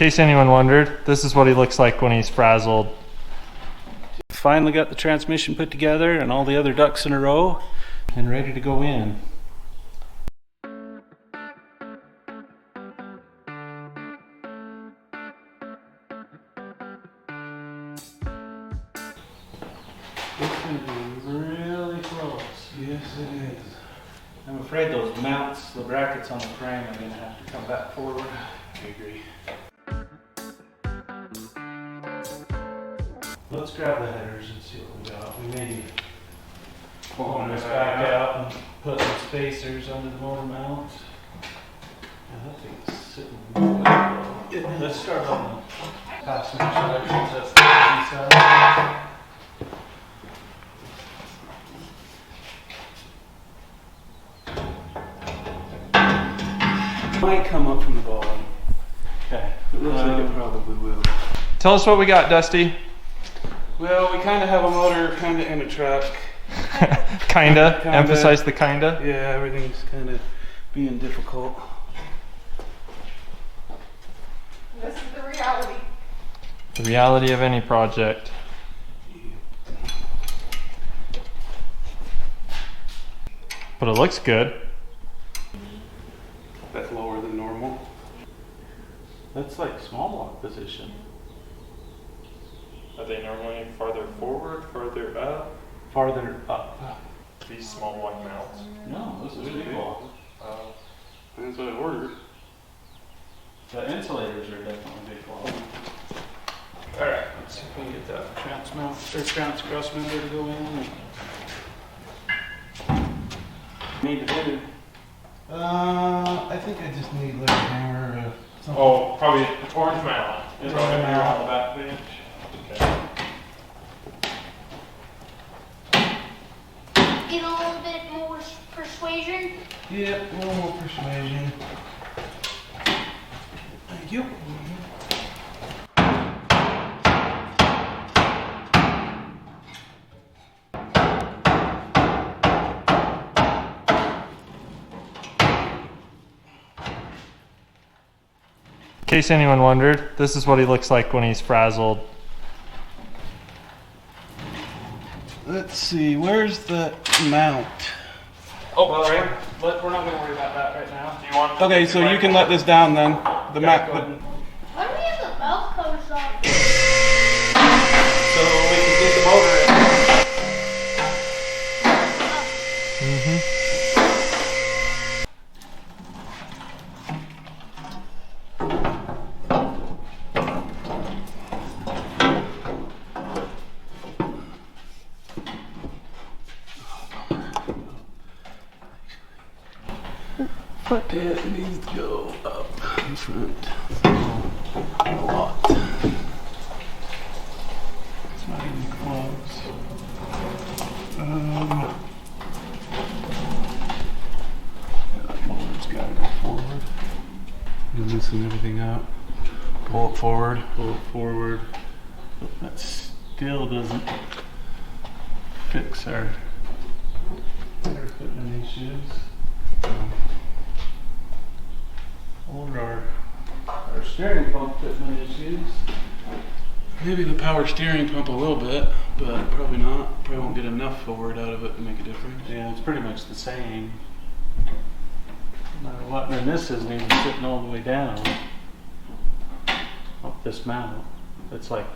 case anyone wondered, this is what he looks like when he's frazzled. Finally got the transmission put together and all the other ducks in a row and ready to go in. It's going to be really close. Yes, it is. I'm afraid those mounts, the brackets on the frame, are going to have to come back forward. I agree. Let's grab the headers and see what we got. We may be pulling this back back out and put some spacers under the motor mounts. Yeah, that thing's sitting really low. Let's start on the passenger side since that's the easy side. Might come up from the bottom. Okay. It looks like it probably will. Tell us what we got, Dusty. Well, we kind of have a motor kind of in a truck. Kinda. Emphasize the kinda. Yeah, everything's kind of being difficult. This is the reality. The reality of any project. But it looks good. That's lower than normal. That's like small block position. Are they normally farther forward, farther up? Farther up. These small block mounts. No, this is big block. That's what I ordered. The insulators are definitely big block. Alright, let's see if we can get that trans mount or trans cross member to go in. Need to do. I think I just need like a hammer or something. Oh, probably orange mallet. It's Probably orange here mallet. on the back bench. Okay. Get a little bit more persuasion. Yep, a little more persuasion. Thank you. In case anyone wondered, this is what he looks like when he's frazzled. Let's see, where's the mount? Oh, well, we're not going to worry about that right now. Do you want? Okay, so you can let this down then. The mount. Why do we have the valve covers off? So we can get the motor in. It needs to go up in front a lot. It's not even close. That motor's got to go forward. You're loosen everything up. Pull it forward. Pull it forward. That still doesn't fix our fitment issues. Or our steering pump fitment issues. Maybe the power steering pump a little bit, but probably not. Probably won't get enough forward out of it to make a difference. Yeah, it's pretty much the same. No matter what, and this isn't even sitting all the way down. Up this mount. It's like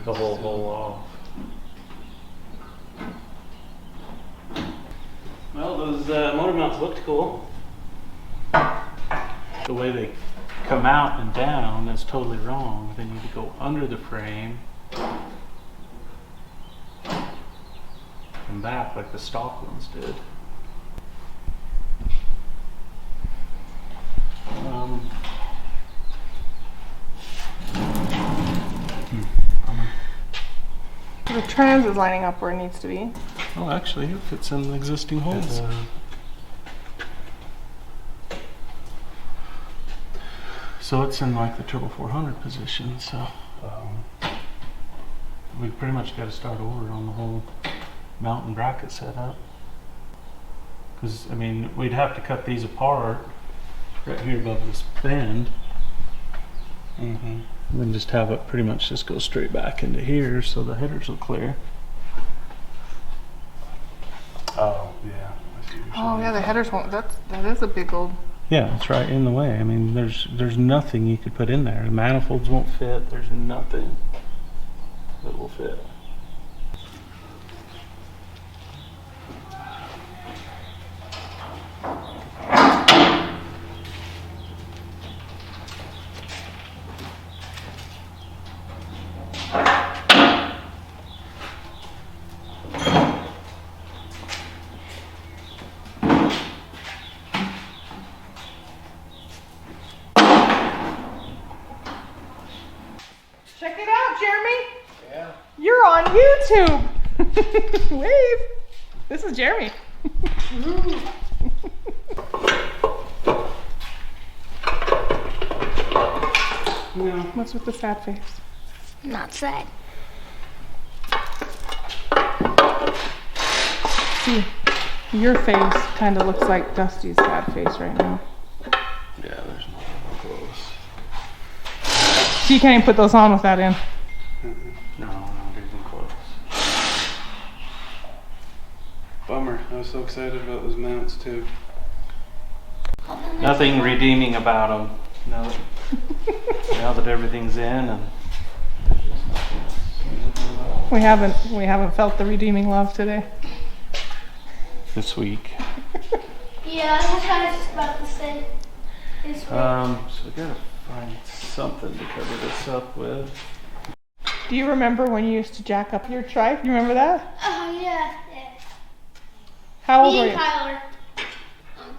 the whole hole off. Well, those motor mounts looked cool. The way they come out and down is totally wrong. They need to go under the frame and back like the stock ones did. The trans is lining up where it needs to be. Oh, actually, it fits in the existing holes. So it's in like the turbo 400 position, so We pretty much got to start over on the whole mount and bracket setup. Because, I mean, we'd have to cut these apart right here above this bend And then just have it pretty much just go straight back into here so the headers will clear. Oh, yeah. I see what you're Oh saying. yeah, the headers won't. That is a big old. Yeah, it's right in the way. I mean, there's nothing you could put in there. The manifolds won't fit. There's nothing that will fit. Check it out, Jeremy. Yeah. You're on YouTube. Wave. This is Jeremy. What's with the sad face? Not sad. See, your face kind of looks like Dusty's sad face right now. Yeah, there's nothing close. So you can't even put those on with that in. No, not even close. Bummer. I was so excited about those mounts too. Nothing redeeming about them. Now that everything's in, and We haven't felt the redeeming love today. this week. Yeah, I was kind of just about to say this week. So we gotta find something to cover this up with. Do you remember when you used to jack up your trike? You remember that? Oh, yeah. How old Me were and you? Tyler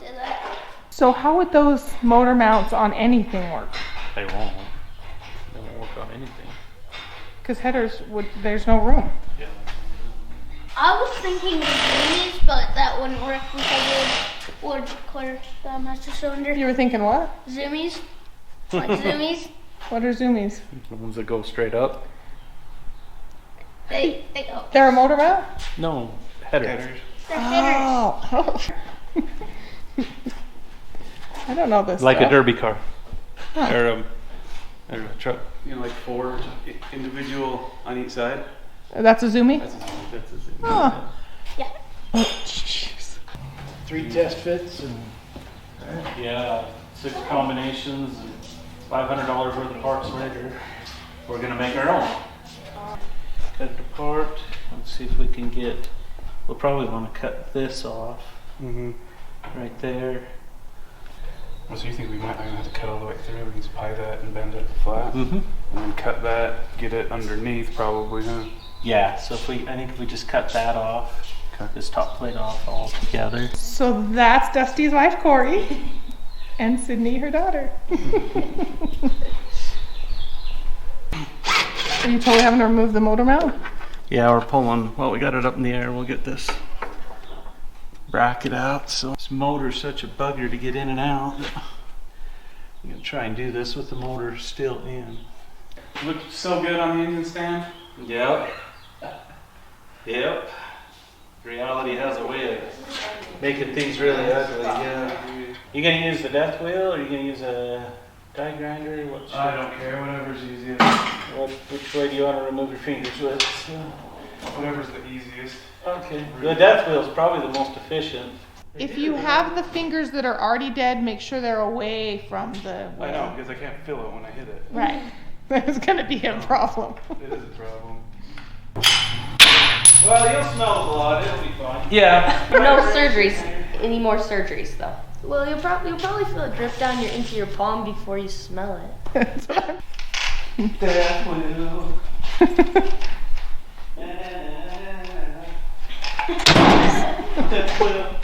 did that. So how would those motor mounts on anything work? They won't. They won't work on anything. Because headers there's no room. Yeah. I was thinking the zoomies, but that wouldn't work because it would clear the master cylinder. You were thinking what? Zoomies? Like zoomies? What are zoomies? The ones that go straight up? They go. They're a motor mount? No, headers. They're hitters. Oh. I don't know this Like stuff. a derby car. Huh. Or a truck. You know, like 4 individual on each side. That's a zoomie? That's a zoom. Oh. Yeah. Jeez. 3 test fits and Yeah, 6 combinations, and $500 worth of parts later. We're gonna make our own. Cut it apart. Let's see if we can get. We'll probably want to cut this off. Right there. Oh, so you think we might not even have to cut all the way through? We can just pie that and bend it flat, And and then cut that, get it underneath, probably, huh? yeah, so I think if we just cut that off, cut this top plate off all together. So that's Dusty's wife, Corey, and Sydney, her daughter. Are you totally having to remove the motor mount? Yeah, we're pulling. Well, we got it up in the air. We'll get this bracket out. So this motor's such a bugger to get in and out. I'm gonna try and do this with the motor still in. Looked so good on the engine stand. Yep. Yep. Reality has a way of making things really ugly. Yeah. You gonna use the death wheel, or you gonna use a die grinder? What's I don't care, whatever's easiest. which way do you want to remove your fingers with? Whatever's the easiest. Okay. The death wheel is probably the most efficient. If you have the fingers that are already dead, make sure they're away from the wheel. I know, because I can't feel it when I hit it. Right. That's gonna be a problem. It is a problem. Well, you'll smell the blood. It'll be fine. Yeah. No surgeries. Any more surgeries though? Well, you'll probably feel it drip down into your palm before you smell it. That's what I'm- Death wheel. Death wheel.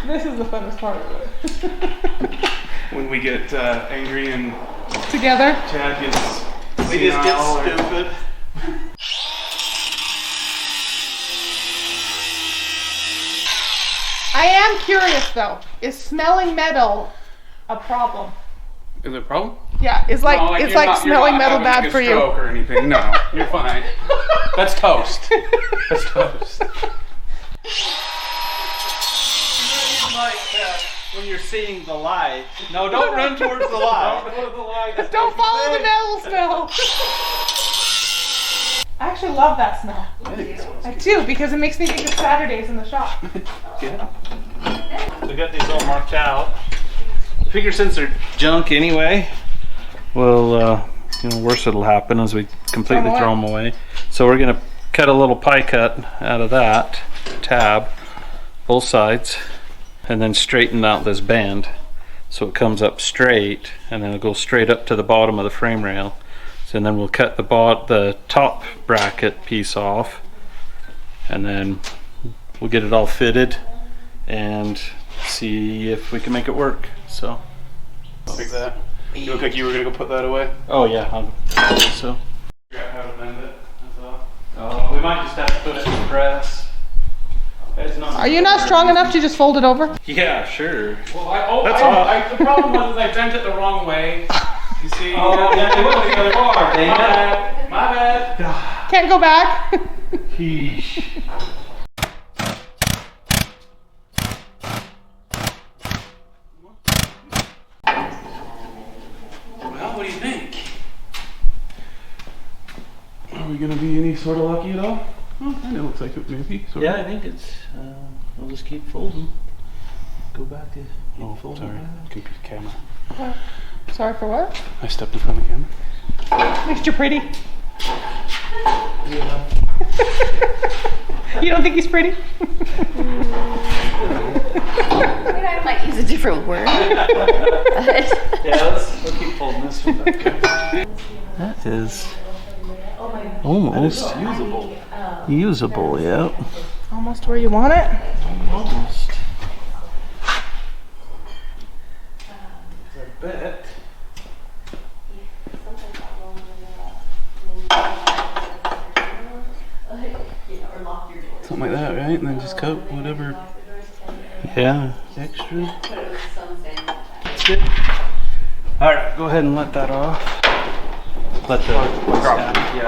This is the funnest part of it. When we get angry and Together. Chad gets We just senile or- get stupid. I am curious though. Is smelling metal a problem? Is it a problem? Yeah, it's like No, it's you're like not- you're smelling not metal having bad a for you. stroke or anything. No, you're fine. That's toast. That's toast. Like that. when you're seeing the light. No, don't run towards the light. Don't go to the light. Don't follow the devil smell. I actually love that smell. I do, because it makes me think of Saturdays in the shop. Yeah. We got these all marked out. I figure since they're junk anyway, well, you know, worse it'll happen as we completely throw them away. So we're gonna cut a little pie cut out of that tab, both sides, and then straighten out this band so it comes up straight, and then it'll go straight up to the bottom of the frame rail. So then we'll cut the top bracket piece off, and then we'll get it all fitted and see if we can make it work. So Like that. You look like you were gonna go put that away. oh yeah, I'll so Figure out how to bend it. That's all. we might just have to put it in the press. It's not. Are you not strong enough to just fold it over? Yeah, sure. Well, That's all. the problem was I bent it the wrong way. You see? Oh, yeah, it was the other bar. Dang My it. bad. My bad. Can't go back. Well, what do you think? Are we gonna be any sort of lucky at all? Oh, kind of looks like it maybe. Sort Yeah, of. I think it's. We'll just keep folding. Go back to. Oh, sorry. Computer camera. Sorry for what? I stepped in front of the camera. Mr. Pretty. You don't think he's pretty? I might use a different word. Yeah, we'll keep folding this one. That is almost usable. Yep. Almost where you want it. Almost. I bet. Something like that, right? And then just coat whatever. Yeah. Extra. That's good. All right, go ahead and let that off. Let the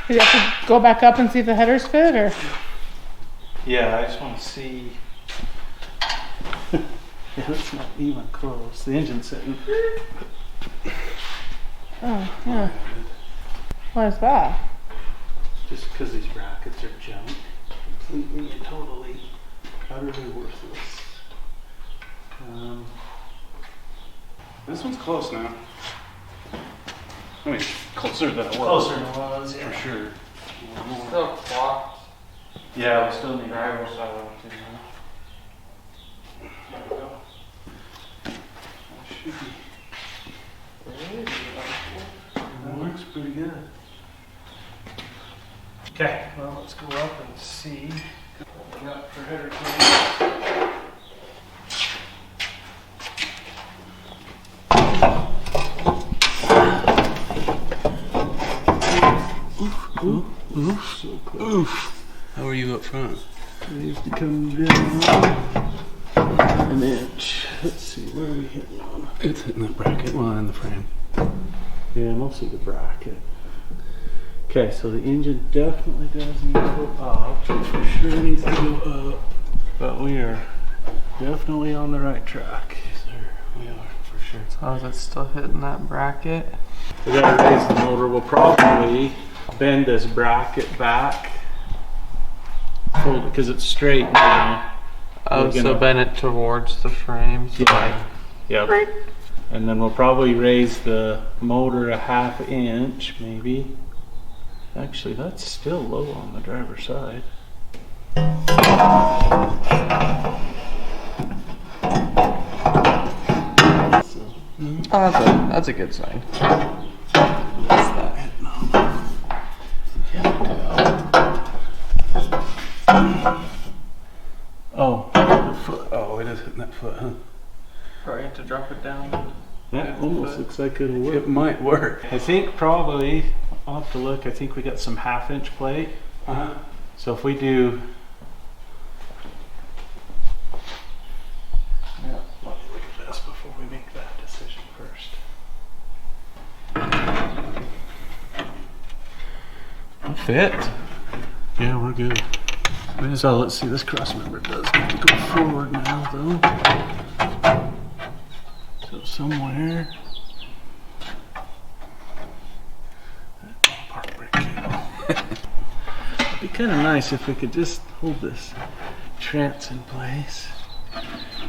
Do you have to go back up and see if the headers fit, or? Yeah, I just want to see. Yeah, that's not even close. The engine's sitting. Oh, yeah. Why is that? Just because these brackets are junk. Completely and totally, utterly worthless. This one's close now. I mean, closer than it was. Closer than it was, For sure. Still clocked. Yeah, we still need Drivers drivers. I want to. There we go. That should be. That works pretty good. Okay, well, let's go up and see what we got for header clean. Oof. How are you up front? Needs to come down an inch. Let's see, where are we hitting on? It's hitting that bracket line, the frame. Yeah, mostly the bracket. Okay, so the engine definitely does need to go up. For sure needs to go up. But we are definitely on the right track. Yes, sir. We are, for sure. How is it still hitting that bracket? We gotta raise the motor. We'll probably bend this bracket back. Fold it because it's straight now. Oh, We're so gonna- bend it towards the frame. So Yeah. Yep. And then we'll probably raise the motor a ½ inch, maybe. Actually, that's still low on the driver's side. Oh, that's a good sign. Oh, the foot. Oh, it is hitting that foot, huh? Probably have to drop it down. That almost looks like it'll work. It might work. I think probably, I'll have to look, I think we got some ½ inch plate. Uh-huh. So if we do, yeah, fit. Yeah, we're good. So let's see, this cross member does need to go forward now though. So somewhere. It'd be kind of nice if we could just hold this trance in place.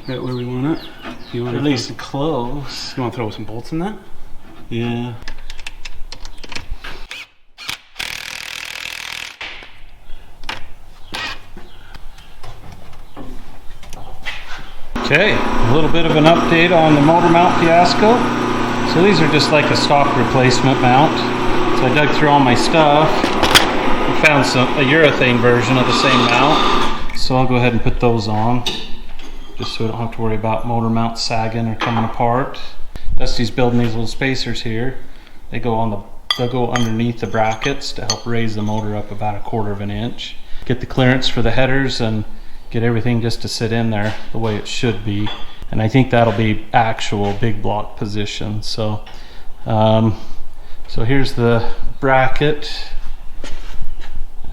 Right where we want it. You want at least close. You want to throw some bolts in that? Yeah. Okay, a little bit of an update on the motor mount fiasco. So these are just like a stock replacement mount. So I dug through all my stuff and found a urethane version of the same mount. So I'll go ahead and put those on, just so I don't have to worry about motor mount sagging or coming apart. Dusty's building these little spacers here. They'll go underneath the brackets to help raise the motor up about 1/4 of an inch. Get the clearance for the headers and get everything just to sit in there the way it should be. And I think that'll be actual big block position. So, so here's the bracket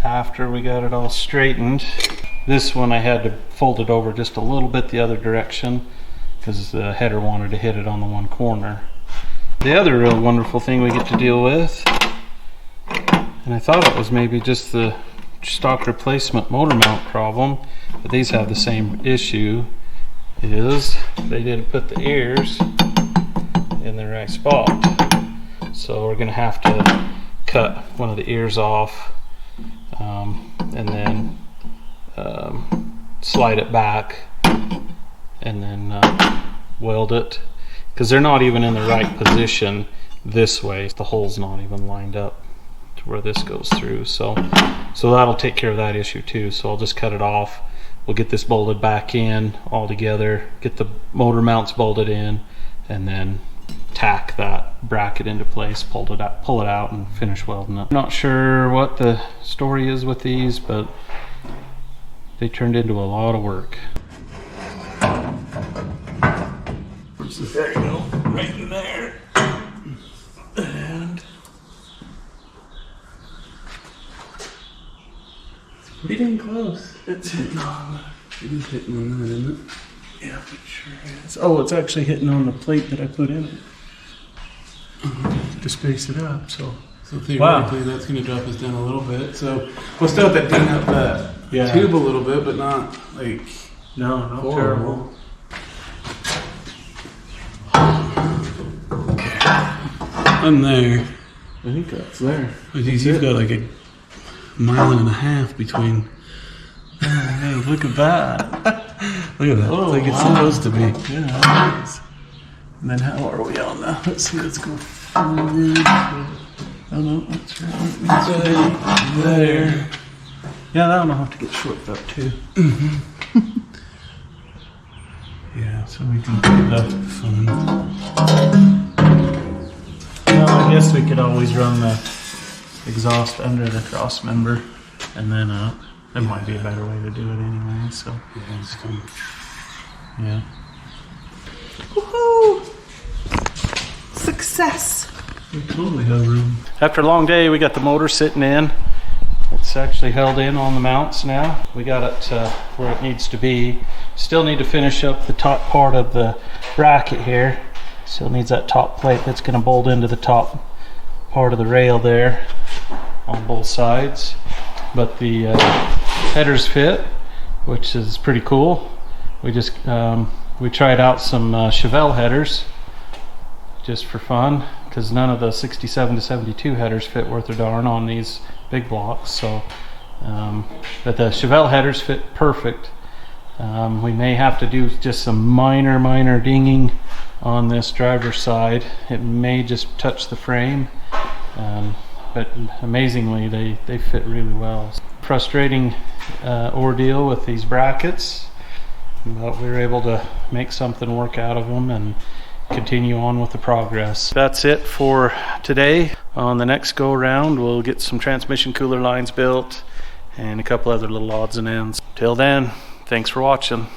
after we got it all straightened. This one I had to fold it over just a little bit the other direction because the header wanted to hit it on the one corner. The other real wonderful thing we get to deal with, and I thought it was maybe just the stock replacement motor mount problem, but these have the same issue, is they didn't put the ears in the right spot. So we're gonna have to cut one of the ears off and then slide it back and then weld it, because they're not even in the right position this way. The hole's not even lined up to where this goes through. So that'll take care of that issue too. So I'll just cut it off. We'll get this bolted back in all together, get the motor mounts bolted in, and then tack that bracket into place, pull it out and finish welding it. Not sure what the story is with these, but they turned into a lot of work. There you go, right in there. And pretty dang close. It's hitting on. It is hitting on that, isn't it? Yeah, it sure is. Oh, it's actually hitting on the plate that I put in it to space it up. So theoretically, that's going to drop us down a little bit. So we'll still have to ding up that tube a little bit, but not like No, terrible. I'm there. I think that's there. You've got like 1.5 miles between. Hey, look at that. Look at that. Oh, it's like it's wow. supposed to be. Yeah. And then how are we on now? Let's see, let's go forward. Oh no, that's right. There. Yeah, that one I'll have to get shortened up too. Yeah, So we can do the fun. Well, I guess we could always run the exhaust under the cross member and then up. That might be a better way to do it anyway, so. Yeah, it's coming. Yeah. Woohoo! Success! We totally have room. After a long day, we got the motor sitting in. It's actually held in on the mounts now. We got it where it needs to be. Still need to finish up the top part of the bracket here. Still needs that top plate that's going to bolt into the top part of the rail there on both sides. But the headers fit, which is pretty cool. We just we tried out some Chevelle headers just for fun, because none of the 67 to 72 headers fit worth a darn on these big blocks. So but the Chevelle headers fit perfect. We may have to do just some minor dinging on this driver's side. It may just touch the frame, but amazingly they fit really well. Frustrating ordeal with these brackets, but we were able to make something work out of them and continue on with the progress. That's it for today. On the next go round, we'll get some transmission cooler lines built and a couple other little odds and ends. Till then, thanks for watching.